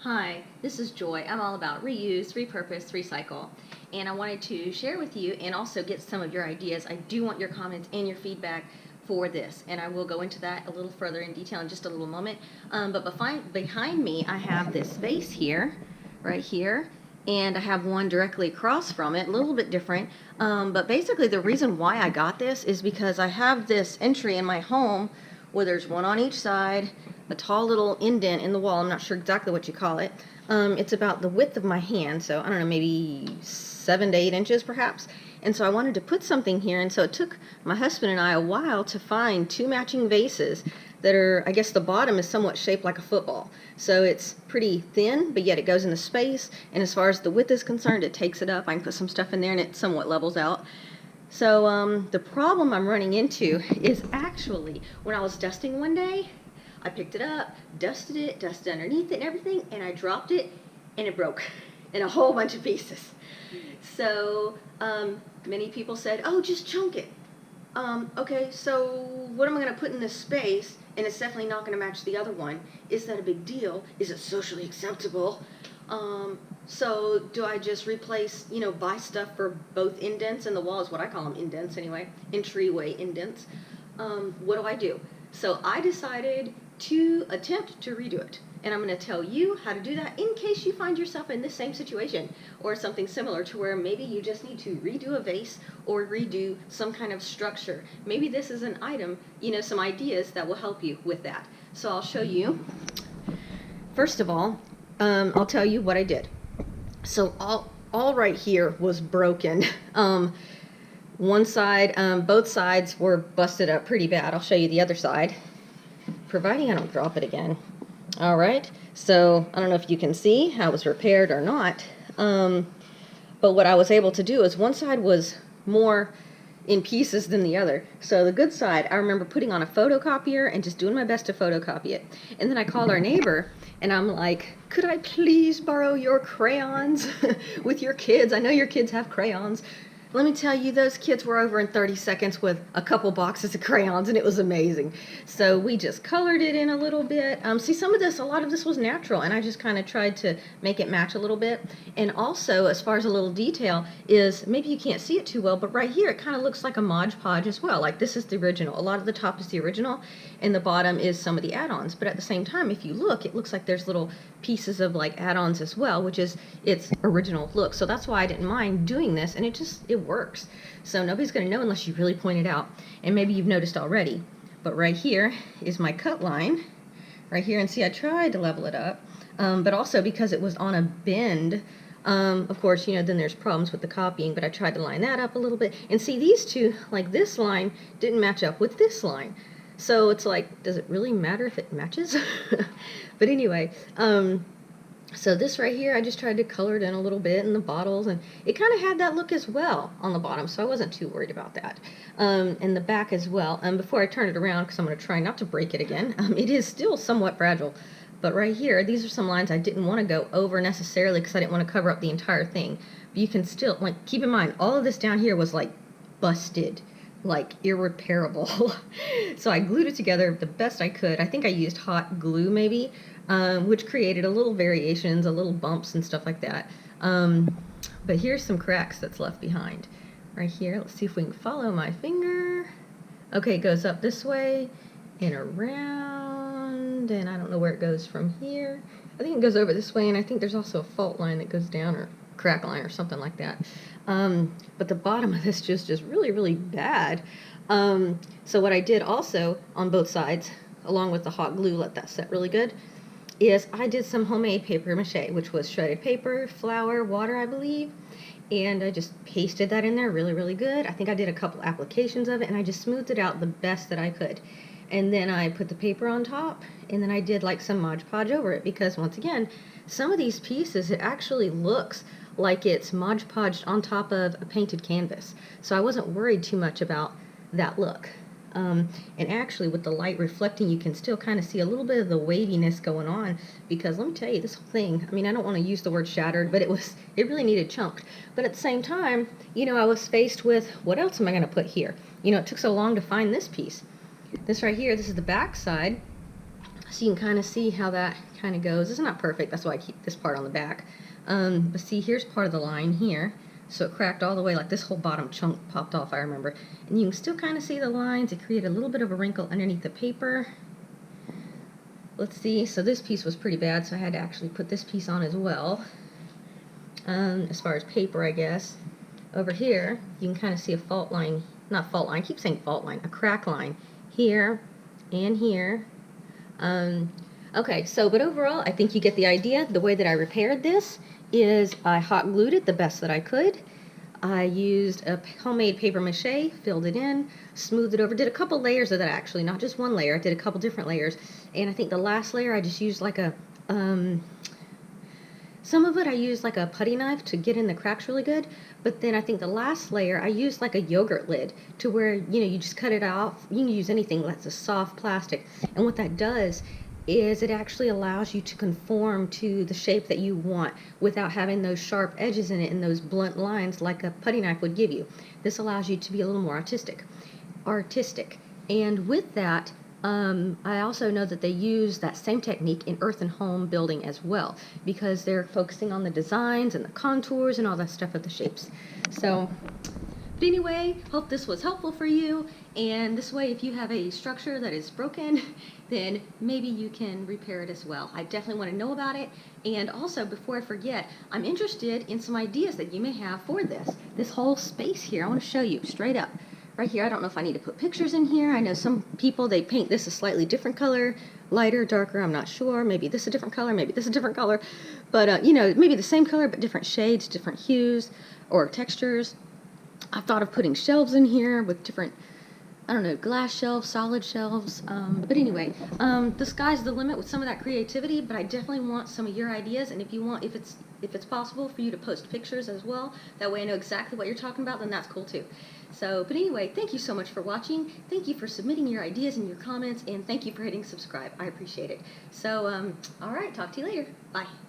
Hi, this is Joy. I'm all about reuse, repurpose, recycle. And I wanted to share with you and also get some of your ideas. I do want your comments and your feedback for this, and I will go into that a little further in detail in just a little moment. But behind me, I have this vase here, right here, and I have one directly across from it, a little bit different. But basically, the reason why I got this is because I have this entry in my home where there's one on each side, a tall little indent in the wall. I'm not sure exactly what you call it. It's about the width of my hand, so I don't know, maybe 7 to 8 inches perhaps. And so I wanted to put something here, and so it took my husband and I a while to find two matching vases that are, I guess the bottom is somewhat shaped like a football. So it's pretty thin, but yet it goes into space, and as far as the width is concerned, it takes it up. I can put some stuff in there and it somewhat levels out. So the problem I'm running into is actually when I was dusting one day, I picked it up, dusted underneath it and everything, and I dropped it, and it broke in a whole bunch of pieces. So many people said, oh, just chunk it. Okay, so what am I going to put in this space? And it's definitely not going to match the other one. Is that a big deal? Is it socially acceptable? So do I just replace, buy stuff for both indents in the wall, is what I call them, indents anyway, entryway indents. What do I do? So I decided to attempt to redo it. And I'm going to tell you how to do that in case you find yourself in this same situation or something similar to where maybe you just need to redo a vase or redo some kind of structure. Maybe this is an item, some ideas that will help you with that. So I'll show you. First of all, I'll tell you what I did. So all right here was broken. One side, both sides were busted up pretty bad. I'll show you the other side, providing I don't drop it again. All right, so I don't know if you can see how it was repaired or not, but what I was able to do is one side was more in pieces than the other. So the good side, I remember putting on a photocopier and just doing my best to photocopy it. And then I called our neighbor, and I'm like, could I please borrow your crayons with your kids? I know your kids have crayons. Let me tell you, those kids were over in 30 seconds with a couple boxes of crayons, and it was amazing. So we just colored it in a little bit. See, a lot of this was natural, and I just kind of tried to make it match a little bit. And also, as far as a little detail, is maybe you can't see it too well, but right here, it kind of looks like a Mod Podge as well. Like this is the original. A lot of the top is the original, and the bottom is some of the add-ons. But at the same time, if you look, it looks like there's little pieces of like add-ons as well, which is its original look. So that's why I didn't mind doing this, and it works. So nobody's going to know unless you really point it out. And maybe you've noticed already, but right here is my cut line right here, and see, I tried to level it up, but also because it was on a bend, of course, then there's problems with the copying, but I tried to line that up a little bit, and see, these two, like this line didn't match up with this line. So it's like, does it really matter if it matches? But anyway, so this right here, I just tried to color it in a little bit in the bottles, and it kind of had that look as well on the bottom, so I wasn't too worried about that. And the back as well. Before I turn it around, because I'm going to try not to break it again, it is still somewhat fragile. But right here, these are some lines I didn't want to go over necessarily because I didn't want to cover up the entire thing. But you can still, like, keep in mind, all of this down here was like busted, like irreparable. So I glued it together the best I could. I think I used hot glue maybe, which created a little variations, a little bumps and stuff like that. But here's some cracks that's left behind. Right here, let's see if we can follow my finger. Okay, it goes up this way and around, and I don't know where it goes from here. I think it goes over this way, and I think there's also a fault line that goes down, or crack line or something like that. But the bottom of this just really, really bad. So what I did also on both sides, along with the hot glue, let that set really good, is I did some homemade paper mache, which was shredded paper, flour, water, I believe, and I just pasted that in there really, really good. I think I did a couple applications of it, and I just smoothed it out the best that I could. And then I put the paper on top, and then I did like some Mod Podge over it, because once again, some of these pieces, it actually looks like it's Mod Podged on top of a painted canvas. So I wasn't worried too much about that look. And actually with the light reflecting, you can still kind of see a little bit of the weightiness going on, because let me tell you, this whole thing, I mean, I don't want to use the word shattered, but it really needed chunked. But at the same time, I was faced with, what else am I going to put here? It took so long to find this piece. This right here, this is the back side. So you can kind of see how that kind of goes. It's not perfect, that's why I keep this part on the back. But see, here's part of the line here. So it cracked all the way, like this whole bottom chunk popped off, I remember. And you can still kind of see the lines. It created a little bit of a wrinkle underneath the paper. Let's see, so this piece was pretty bad, so I had to actually put this piece on as well. As far as paper, I guess. Over here, you can kind of see a fault line, not fault line, I keep saying fault line, a crack line here and here. Okay, so but overall, I think you get the idea. The way that I repaired this is I hot glued it the best that I could. I used a homemade paper mache, filled it in, smoothed it over, did a couple layers of that actually, not just one layer. I did a couple different layers, and I think the last layer I just used like a some of it I used like a putty knife to get in the cracks really good, but then I think the last layer I used like a yogurt lid to where, you know, you just cut it off. You can use anything that's a soft plastic, and what that does is it actually allows you to conform to the shape that you want without having those sharp edges in it and those blunt lines like a putty knife would give you. This allows you to be a little more artistic. And with that, I also know that they use that same technique in earth and home building as well, because they're focusing on the designs and the contours and all that stuff of the shapes. So, but anyway, hope this was helpful for you, and this way if you have a structure that is broken, then maybe you can repair it as well. I definitely want to know about it, and also before I forget, I'm interested in some ideas that you may have for this whole space here. I want to show you straight up. Right here, I don't know if I need to put pictures in here. I know some people, they paint this a slightly different color, lighter, darker, I'm not sure. Maybe this is a different color, maybe this is a different color. But, you know, maybe the same color, but different shades, different hues, or textures. I've thought of putting shelves in here with different, I don't know, glass shelves, solid shelves. But anyway, the sky's the limit with some of that creativity, but I definitely want some of your ideas. And if you want, if it's possible for you to post pictures as well, that way I know exactly what you're talking about, then that's cool too. So, but anyway, thank you so much for watching. Thank you for submitting your ideas and your comments, and thank you for hitting subscribe. I appreciate it. So, all right, talk to you later. Bye.